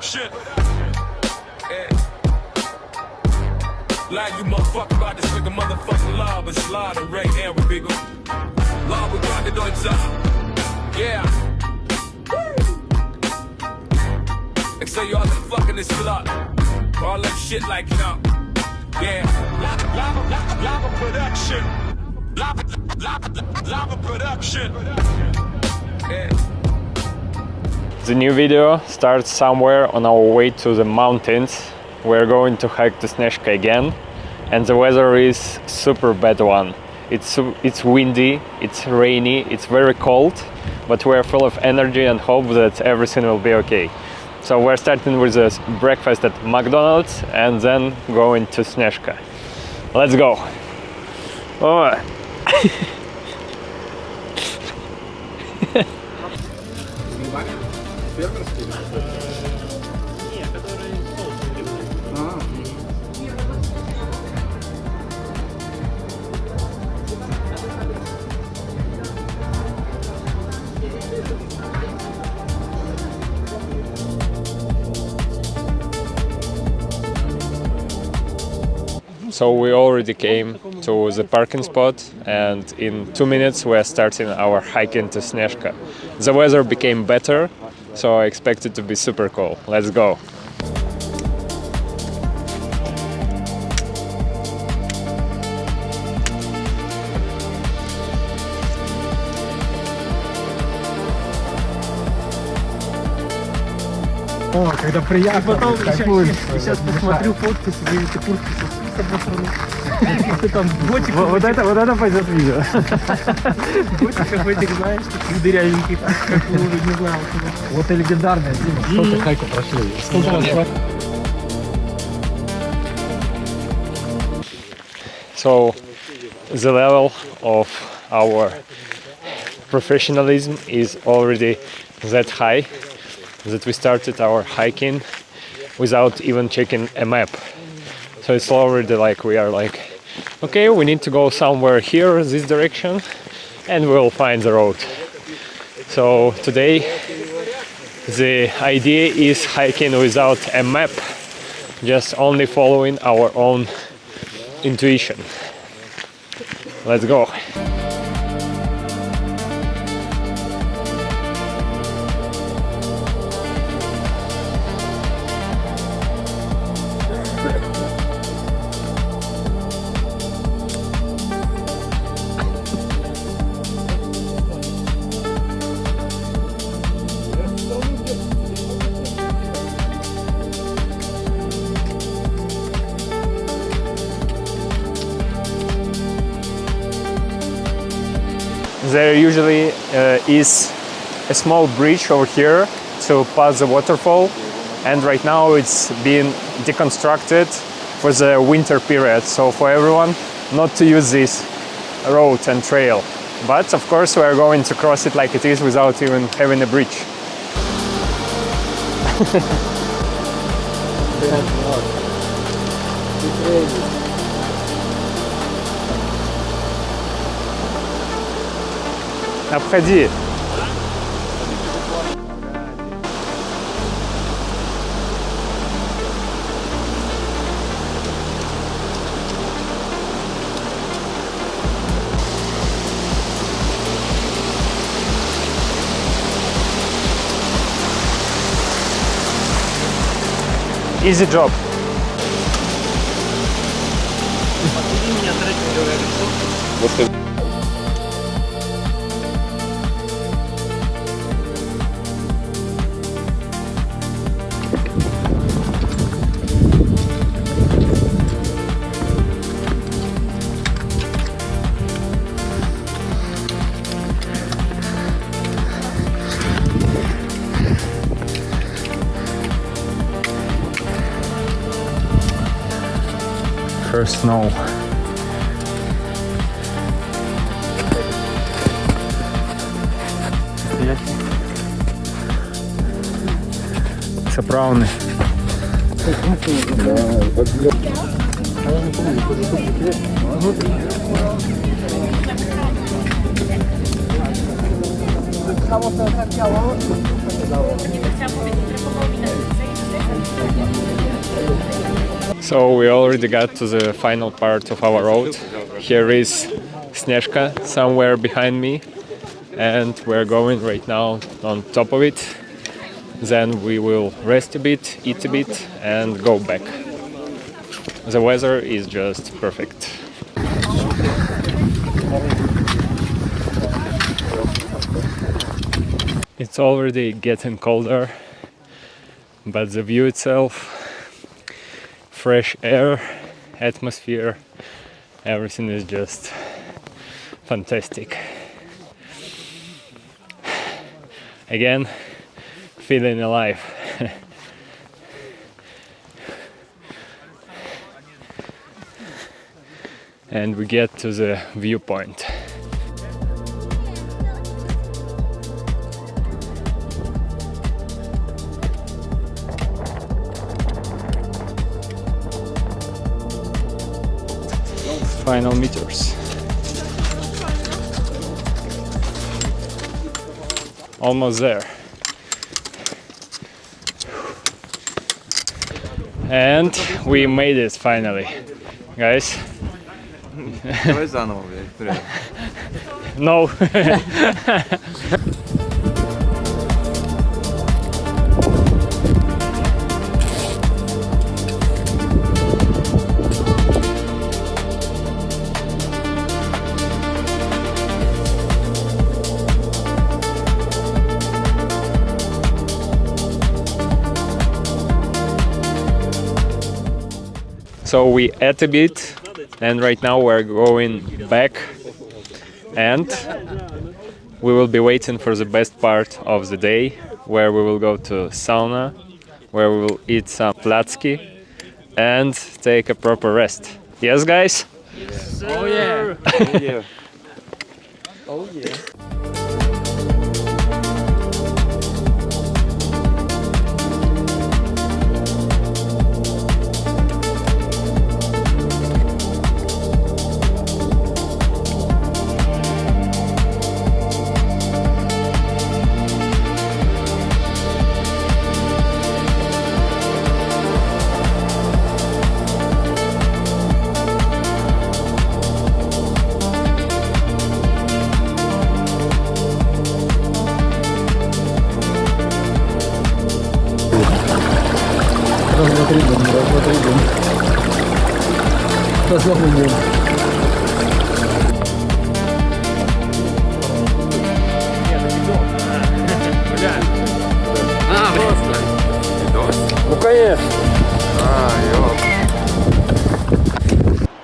production. Yeah. Like you motherfucker about this nigga motherfucking law, but slide and Ray and with bigger. Law with God that don't top. Yeah. They say y'all been fucking this lot. All that shit like you know. Yeah. Lava production. Lava production. Yeah. The new video starts somewhere on our way to the mountains. We're going to hike to Snezhka again, and the weather is super bad one. It's windy, it's rainy, it's very cold, but we're full of energy and hope that everything will be okay. So we're starting with a breakfast at McDonald's and then going to Snezhka. Let's go! Oh. So we already came to the parking spot, and in 2 minutes we are starting our hiking to Snezhka. The weather became better, so I expect it to be super cool. Let's go! О, когда приятно. И потом сейчас посмотрю фотку себе, эти куртки с одной стороны. Там ботик. Вот это пойдет видео. Ботиков этих, знаешь, таких дырявеньких, как уже не знаю. Вот и легендарная, Дима. Сколько хайку прошли? Сколько раз? So the level of our professionalism is already that high that we started our hiking without even checking a map. So it's already like we are like, okay, we need to go somewhere here, this direction, and we'll find the road. So today the idea is hiking without a map, just only following our own intuition. Let's go! There usually is a small bridge over here to pass the waterfall, and right now it's being deconstructed for the winter period, so for everyone not to use this road and trail. But of course we are going to cross it like it is without even having a bridge. Обходи. Easy job. First snow. Заправный. So we already got to the final part of our road. Here is Snezhka somewhere behind me, and we're going right now on top of it. Then we will rest a bit, eat a bit, and go back. The weather is just perfect. It's already getting colder, but the view itself, fresh air, atmosphere, everything is just fantastic. Again, feeling alive. And we get to the viewpoint. Final meters. Almost there. And we made it finally, guys. Давай заново, блядь. No. So we ate a bit, and right now we're going back, and we will be waiting for the best part of the day, where we will go to sauna, where we will eat some placki and take a proper rest. Yes, guys? Yes, oh yeah! Oh yeah. Oh yeah!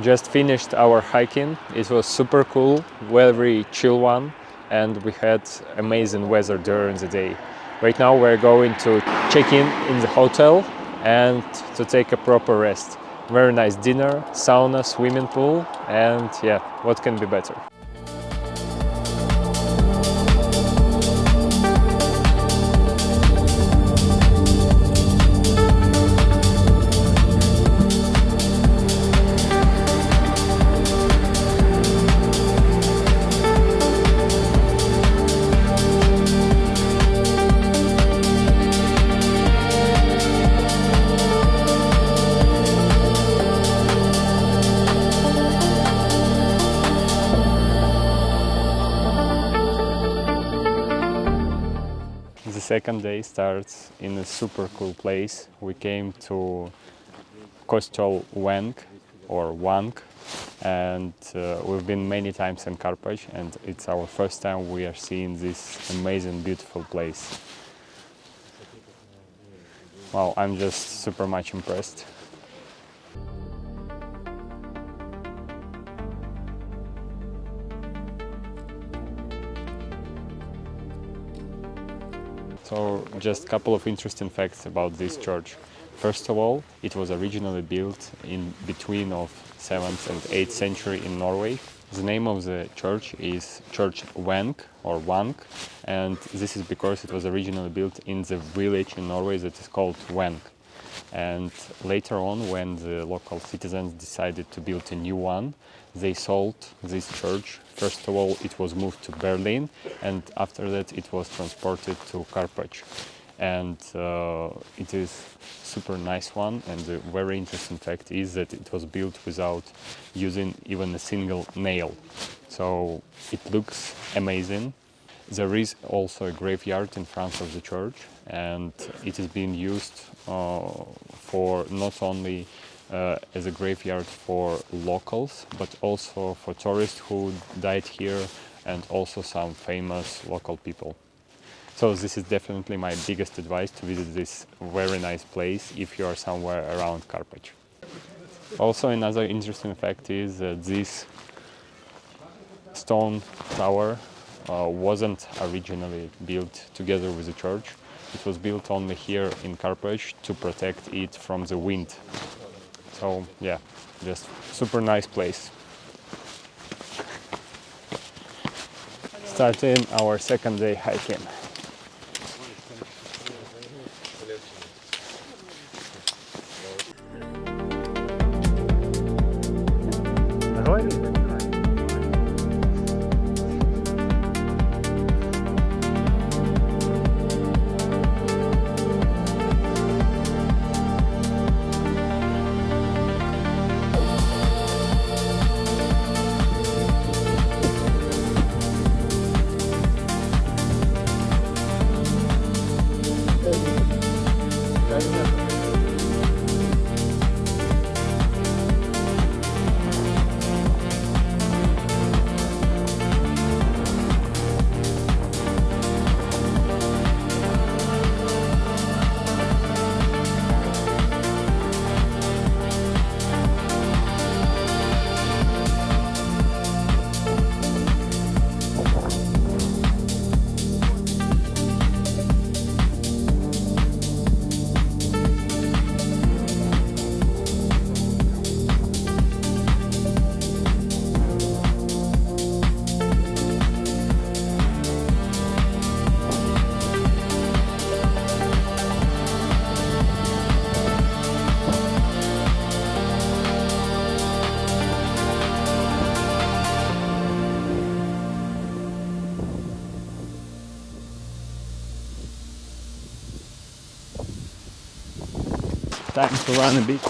Just finished our hiking. It was super cool, very chill one, and we had amazing weather during the day. Right now we're going to check in the hotel and to take a proper rest. Very nice dinner, sauna, swimming pool, and yeah, what can be better? The second day starts in a super cool place. We came to Kostiol Wang, and we've been many times in Karpacz, and it's our first time we are seeing this amazing, beautiful place. Wow, I'm just super much impressed. So, just a couple of interesting facts about this church. First of all, it was originally built in between of 7th and 8th century in Norway. The name of the church is Church Wang, and this is because it was originally built in the village in Norway that is called Wang. And later on, when the local citizens decided to build a new one, they sold this church. First of all, it was moved to Berlin, and after that it was transported to Karpacz. And it is super nice one, and the very interesting fact is that it was built without using even a single nail. So it looks amazing. There is also a graveyard in front of the church, and it is being used for not only as a graveyard for locals, but also for tourists who died here, and also some famous local people. So this is definitely my biggest advice, to visit this very nice place if you are somewhere around Karpacz. Also, another interesting fact is that this stone tower wasn't originally built together with the church. It was built only here in Karpacz to protect it from the wind. So yeah, just super nice place. Starting our second day hiking. Time to run a bit.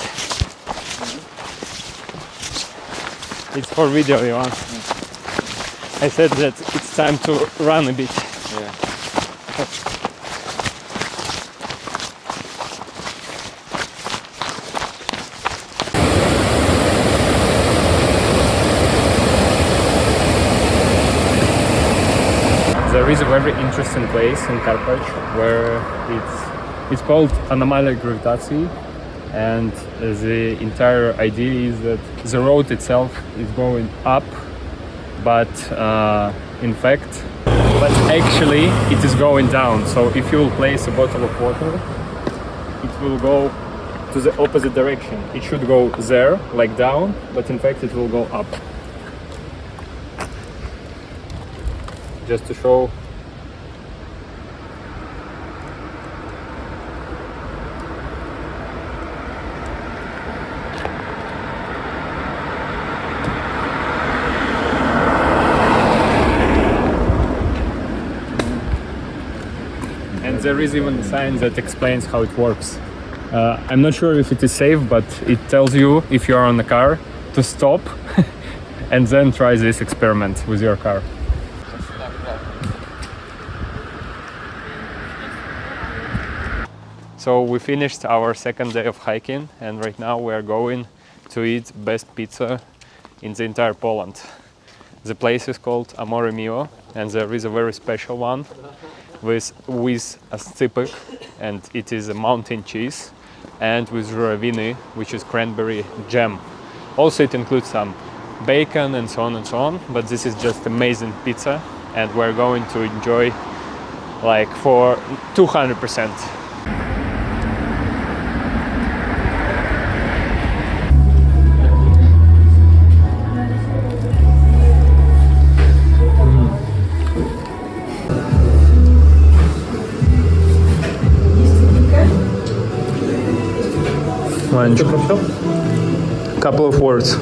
It's for video, Ivan. I said that it's time to run a bit. Yeah. There is a very interesting place in Karpacz where it's called Amore Gravity, and the entire idea is that the road itself is going up, but actually it is going down. So if you will place a bottle of water, it will go to the opposite direction. It should go there, like down, but in fact it will go up. Just to show. And there is even a sign that explains how it works. I'm not sure if it is safe, but it tells you, if you are on the car, to stop and then try this experiment with your car. So we finished our second day of hiking, and right now we are going to eat best pizza in the entire Poland. The place is called Amore Mio, and there is a very special one with oscypek, and it is a mountain cheese, and with żurawiny, which is cranberry jam. Also it includes some bacon and so on, but this is just amazing pizza, and we're going to enjoy like for 200%. Lunch. Ты про всё? Couple of words.